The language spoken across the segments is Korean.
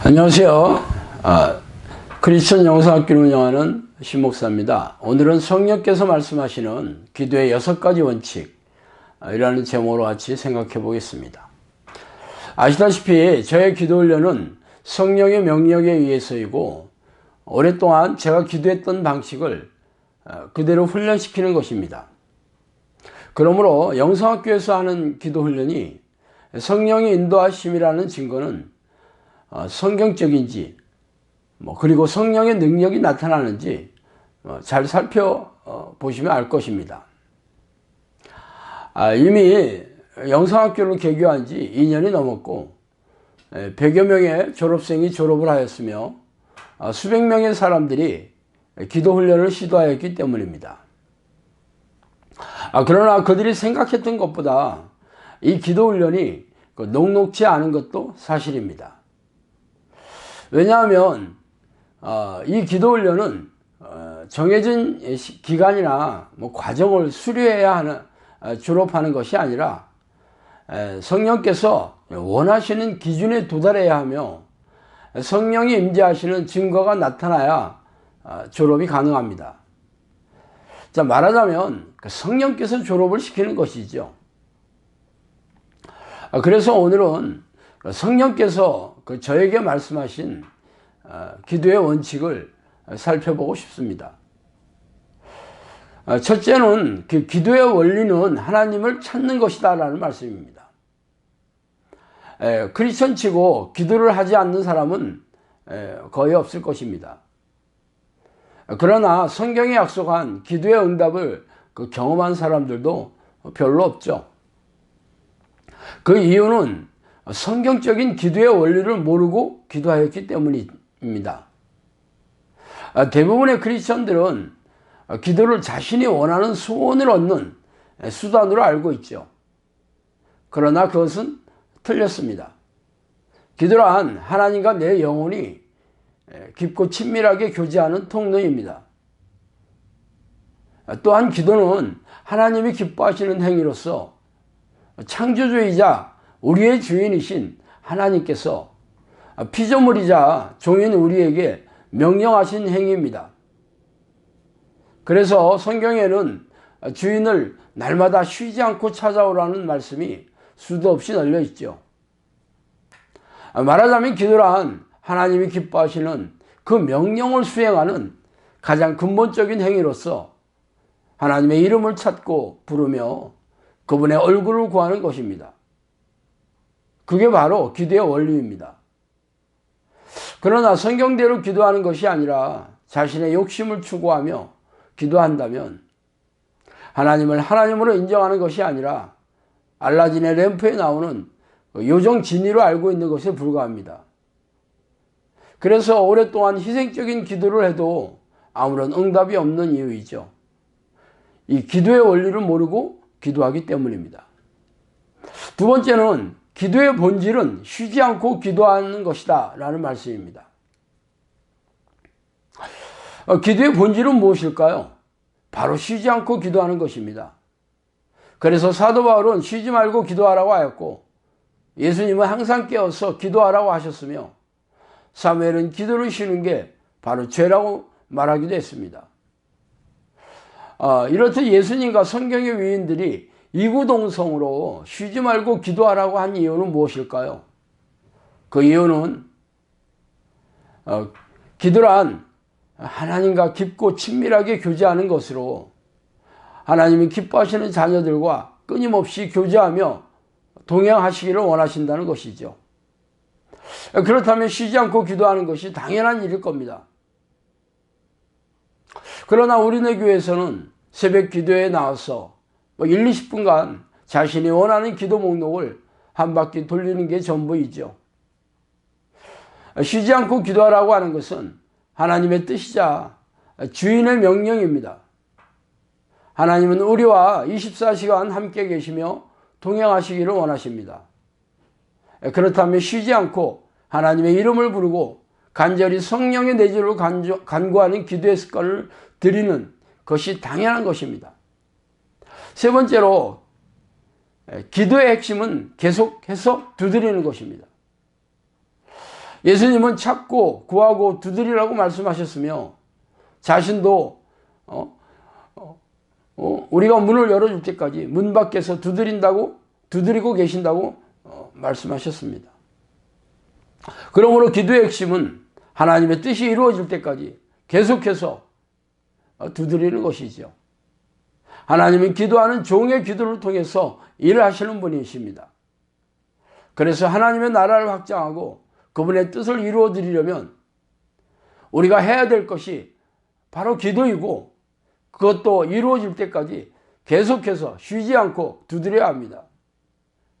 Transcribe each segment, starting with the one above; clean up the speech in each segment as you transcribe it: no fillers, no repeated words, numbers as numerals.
안녕하세요. 크리스천 영성학교를 운영하는 신목사입니다. 오늘은 성령께서 말씀하시는 기도의 6가지 원칙 이라는 제목으로 같이 생각해 보겠습니다. 아시다시피 저의 기도 훈련은 성령의 명령에 의해서이고 오랫동안 제가 기도했던 방식을 그대로 훈련시키는 것입니다. 그러므로 영성학교에서 하는 기도 훈련이 성령의 인도하심이라는 증거는 성경적인지 그리고 성령의 능력이 나타나는지 잘 살펴보시면 알 것입니다. 이미 영성학교를 개교한 지 2년이 넘었고 100여 명의 졸업생이 졸업을 하였으며 수백 명의 사람들이 기도 훈련을 시도하였기 때문입니다. 그러나 그들이 생각했던 것보다 이 기도 훈련이 녹록지 않은 것도 사실입니다. 왜냐하면 이 기도 훈련은 정해진 기간이나 과정을 수료해야 하는 졸업하는 것이 아니라 성령께서 원하시는 기준에 도달해야 하며 성령이 임재하시는 증거가 나타나야 졸업이 가능합니다. 자, 말하자면 성령께서 졸업을 시키는 것이죠. 그래서 오늘은 성령께서 저에게 말씀하신 기도의 원칙을 살펴보고 싶습니다. 첫째는 그 기도의 원리는 하나님을 찾는 것이다 라는 말씀입니다. 크리스천 치고 기도를 하지 않는 사람은 거의 없을 것입니다. 그러나 성경에 약속한 기도의 응답을 경험한 사람들도 별로 없죠. 그 이유는 성경적인 기도의 원리를 모르고 기도하였기 때문입니다. 대부분의 크리스천들은 기도를 자신이 원하는 소원을 얻는 수단으로 알고 있죠. 그러나 그것은 틀렸습니다. 기도란 하나님과 내 영혼이 깊고 친밀하게 교제하는 통로입니다. 또한 기도는 하나님이 기뻐하시는 행위로서 창조주이자 우리의 주인이신 하나님께서 피조물이자 종인 우리에게 명령하신 행위입니다. 그래서 성경에는 주인을 날마다 쉬지 않고 찾아오라는 말씀이 수도 없이 널려 있죠. 말하자면 기도란 하나님이 기뻐하시는 그 명령을 수행하는 가장 근본적인 행위로서 하나님의 이름을 찾고 부르며 그분의 얼굴을 구하는 것입니다. 그게 바로 기도의 원리입니다. 그러나 성경대로 기도하는 것이 아니라 자신의 욕심을 추구하며 기도한다면 하나님을 하나님으로 인정하는 것이 아니라 알라딘의 램프에 나오는 요정 지니로 알고 있는 것에 불과합니다. 그래서 오랫동안 희생적인 기도를 해도 아무런 응답이 없는 이유이죠. 이 기도의 원리를 모르고 기도하기 때문입니다. 두 번째는 기도의 본질은 쉬지 않고 기도하는 것이다 라는 말씀입니다. 기도의 본질은 무엇일까요? 바로 쉬지 않고 기도하는 것입니다. 그래서 사도 바울은 쉬지 말고 기도하라고 하였고 예수님은 항상 깨어서 기도하라고 하셨으며 사무엘은 기도를 쉬는 게 바로 죄라고 말하기도 했습니다. 이렇듯 예수님과 성경의 위인들이 이구동성으로 쉬지 말고 기도하라고 한 이유는 무엇일까요? 그 이유는 기도란 하나님과 깊고 친밀하게 교제하는 것으로 하나님이 기뻐하시는 자녀들과 끊임없이 교제하며 동행하시기를 원하신다는 것이죠. 그렇다면 쉬지 않고 기도하는 것이 당연한 일일 겁니다. 그러나 우리네 교회에서는 새벽 기도에 나와서 1, 20분간 자신이 원하는 기도 목록을 한 바퀴 돌리는 게 전부이죠. 쉬지 않고 기도하라고 하는 것은 하나님의 뜻이자 주인의 명령입니다. 하나님은 우리와 24시간 함께 계시며 동행하시기를 원하십니다. 그렇다면 쉬지 않고 하나님의 이름을 부르고 간절히 성령의 내주를 간구하는 기도의 습관을 들이는 것이 당연한 것입니다. 세 번째로 기도의 핵심은 계속해서 두드리는 것입니다. 예수님은 찾고 구하고 두드리라고 말씀하셨으며 자신도 우리가 문을 열어줄 때까지 문 밖에서 두드리고 계신다고 말씀하셨습니다. 그러므로 기도의 핵심은 하나님의 뜻이 이루어질 때까지 계속해서 두드리는 것이죠. 하나님은 기도하는 종의 기도를 통해서 일을 하시는 분이십니다. 그래서 하나님의 나라를 확장하고 그분의 뜻을 이루어 드리려면 우리가 해야 될 것이 바로 기도이고, 그것도 이루어질 때까지 계속해서 쉬지 않고 두드려야 합니다.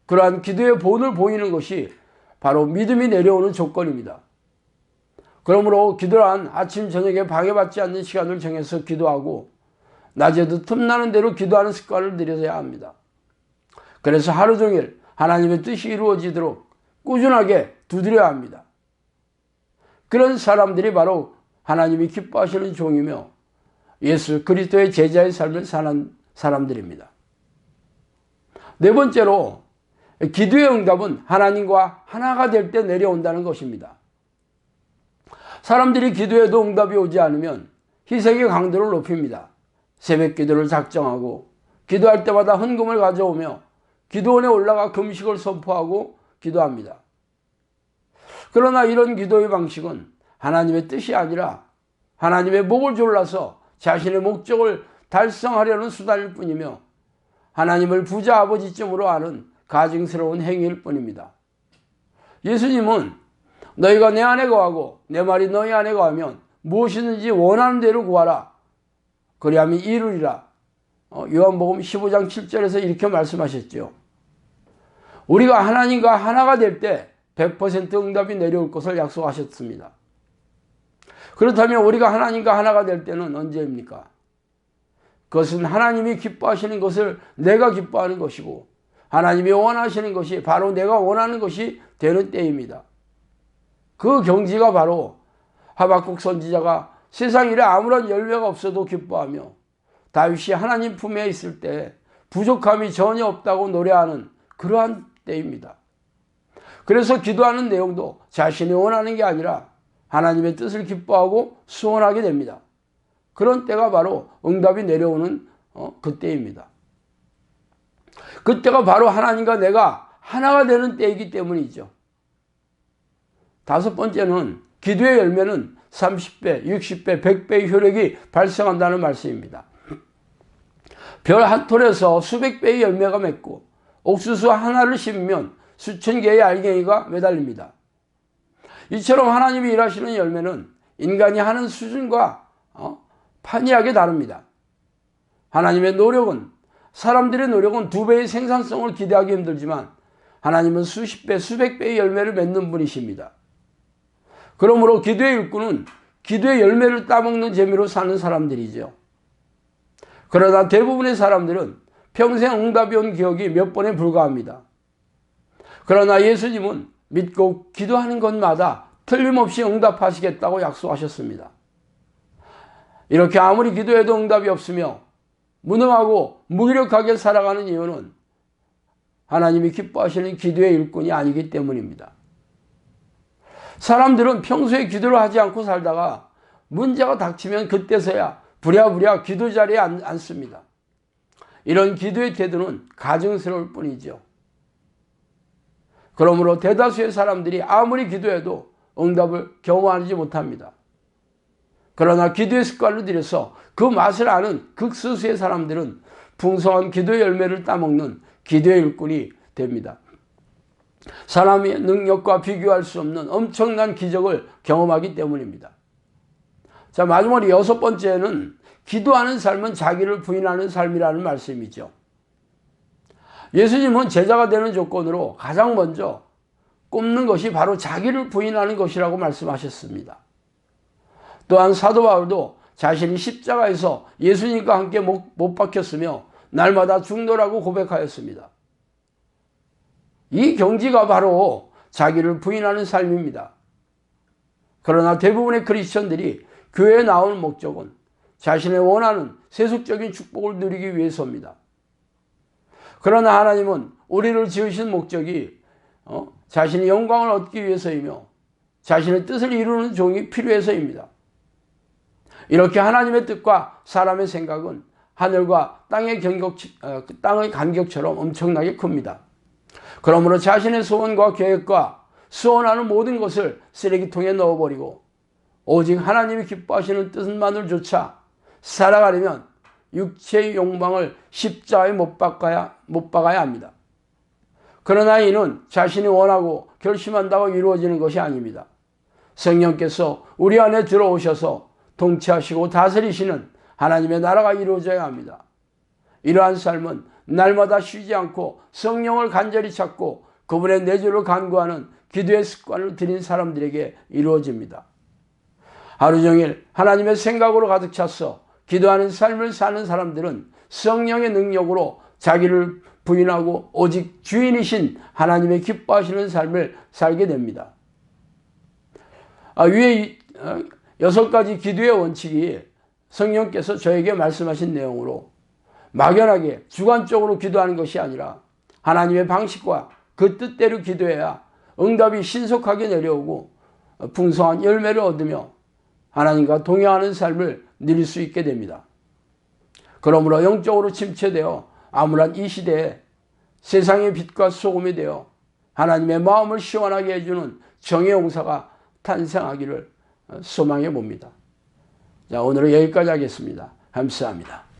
그러한 기도의 본을 보이는 것이 바로 믿음이 내려오는 조건입니다. 그러므로 기도란 아침 저녁에 방해받지 않는 시간을 정해서 기도하고 낮에도 틈나는 대로 기도하는 습관을 들여야 합니다. 그래서 하루 종일 하나님의 뜻이 이루어지도록 꾸준하게 두드려야 합니다. 그런 사람들이 바로 하나님이 기뻐하시는 종이며 예수 그리스도의 제자의 삶을 사는 사람들입니다. 네 번째로, 기도의 응답은 하나님과 하나가 될 때 내려온다는 것입니다. 사람들이 기도해도 응답이 오지 않으면 희생의 강도를 높입니다. 새벽 기도를 작정하고 기도할 때마다 헌금을 가져오며 기도원에 올라가 금식을 선포하고 기도합니다. 그러나 이런 기도의 방식은 하나님의 뜻이 아니라 하나님의 목을 졸라서 자신의 목적을 달성하려는 수단일 뿐이며 하나님을 부자 아버지쯤으로 아는 가증스러운 행위일 뿐입니다. 예수님은 너희가 내 안에 거하고 내 말이 너희 안에 거하면 무엇이든지 원하는 대로 구하라. 그리하면 이루리라. 요한복음 15장 7절에서 이렇게 말씀하셨죠. 우리가 하나님과 하나가 될 때 100% 응답이 내려올 것을 약속하셨습니다. 그렇다면 우리가 하나님과 하나가 될 때는 언제입니까? 그것은 하나님이 기뻐하시는 것을 내가 기뻐하는 것이고 하나님이 원하시는 것이 바로 내가 원하는 것이 되는 때입니다. 그 경지가 바로 하박국 선지자가 세상 일에 아무런 열매가 없어도 기뻐하며 다윗이 하나님 품에 있을 때 부족함이 전혀 없다고 노래하는 그러한 때입니다. 그래서 기도하는 내용도 자신이 원하는 게 아니라 하나님의 뜻을 기뻐하고 수원하게 됩니다. 그런 때가 바로 응답이 내려오는 그때입니다. 그때가 바로 하나님과 내가 하나가 되는 때이기 때문이죠. 다섯 번째는 기도의 열매는 30배, 60배, 100배의 효력이 발생한다는 말씀입니다. 별 한 톨에서 수백 배의 열매가 맺고 옥수수 하나를 심으면 수천 개의 알갱이가 매달립니다. 이처럼 하나님이 일하시는 열매는 인간이 하는 수준과 판이하게 다릅니다. 하나님의 노력은, 사람들의 노력은 2배의 생산성을 기대하기 힘들지만 하나님은 수십 배, 수백 배의 열매를 맺는 분이십니다. 그러므로 기도의 일꾼은 기도의 열매를 따먹는 재미로 사는 사람들이죠. 그러나 대부분의 사람들은 평생 응답이 온 기억이 몇 번에 불과합니다. 그러나 예수님은 믿고 기도하는 것마다 틀림없이 응답하시겠다고 약속하셨습니다. 이렇게 아무리 기도해도 응답이 없으며 무능하고 무기력하게 살아가는 이유는 하나님이 기뻐하시는 기도의 일꾼이 아니기 때문입니다. 사람들은 평소에 기도를 하지 않고 살다가 문제가 닥치면 그때서야 부랴부랴 기도 자리에 앉습니다. 이런 기도의 태도는 가증스러울 뿐이죠. 그러므로 대다수의 사람들이 아무리 기도해도 응답을 경험하지 못합니다. 그러나 기도의 습관을 들여서 그 맛을 아는 극소수의 사람들은 풍성한 기도의 열매를 따먹는 기도의 일꾼이 됩니다. 사람의 능력과 비교할 수 없는 엄청난 기적을 경험하기 때문입니다. 자, 마지막으로 여섯 번째는 기도하는 삶은 자기를 부인하는 삶이라는 말씀이죠. 예수님은 제자가 되는 조건으로 가장 먼저 꼽는 것이 바로 자기를 부인하는 것이라고 말씀하셨습니다. 또한 사도 바울도 자신이 십자가에서 예수님과 함께 못 박혔으며 날마다 중노라고 고백하였습니다. 이 경지가 바로 자기를 부인하는 삶입니다. 그러나 대부분의 크리스천들이 교회에 나오는 목적은 자신의 원하는 세속적인 축복을 누리기 위해서입니다. 그러나 하나님은 우리를 지으신 목적이 자신의 영광을 얻기 위해서이며 자신의 뜻을 이루는 종이 필요해서입니다. 이렇게 하나님의 뜻과 사람의 생각은 하늘과 땅의 간격처럼 엄청나게 큽니다. 그러므로 자신의 소원과 계획과 소원하는 모든 것을 쓰레기통에 넣어버리고 오직 하나님이 기뻐하시는 뜻만을 조차 살아가려면 육체의 욕망을 십자가에 못 박아야 합니다. 그러나 이는 자신이 원하고 결심한다고 이루어지는 것이 아닙니다. 성령께서 우리 안에 들어오셔서 통치하시고 다스리시는 하나님의 나라가 이루어져야 합니다. 이러한 삶은 날마다 쉬지 않고 성령을 간절히 찾고 그분의 내주를 간구하는 기도의 습관을 들인 사람들에게 이루어집니다. 하루 종일 하나님의 생각으로 가득 찼어 기도하는 삶을 사는 사람들은 성령의 능력으로 자기를 부인하고 오직 주인이신 하나님의 기뻐하시는 삶을 살게 됩니다. 위에 6가지 기도의 원칙이 성령께서 저에게 말씀하신 내용으로 막연하게 주관적으로 기도하는 것이 아니라 하나님의 방식과 그 뜻대로 기도해야 응답이 신속하게 내려오고 풍성한 열매를 얻으며 하나님과 동행하는 삶을 누릴 수 있게 됩니다. 그러므로 영적으로 침체되어 암울한 이 시대에 세상의 빛과 소금이 되어 하나님의 마음을 시원하게 해주는 정의 용사가 탄생하기를 소망해 봅니다. 자, 오늘은 여기까지 하겠습니다. 감사합니다.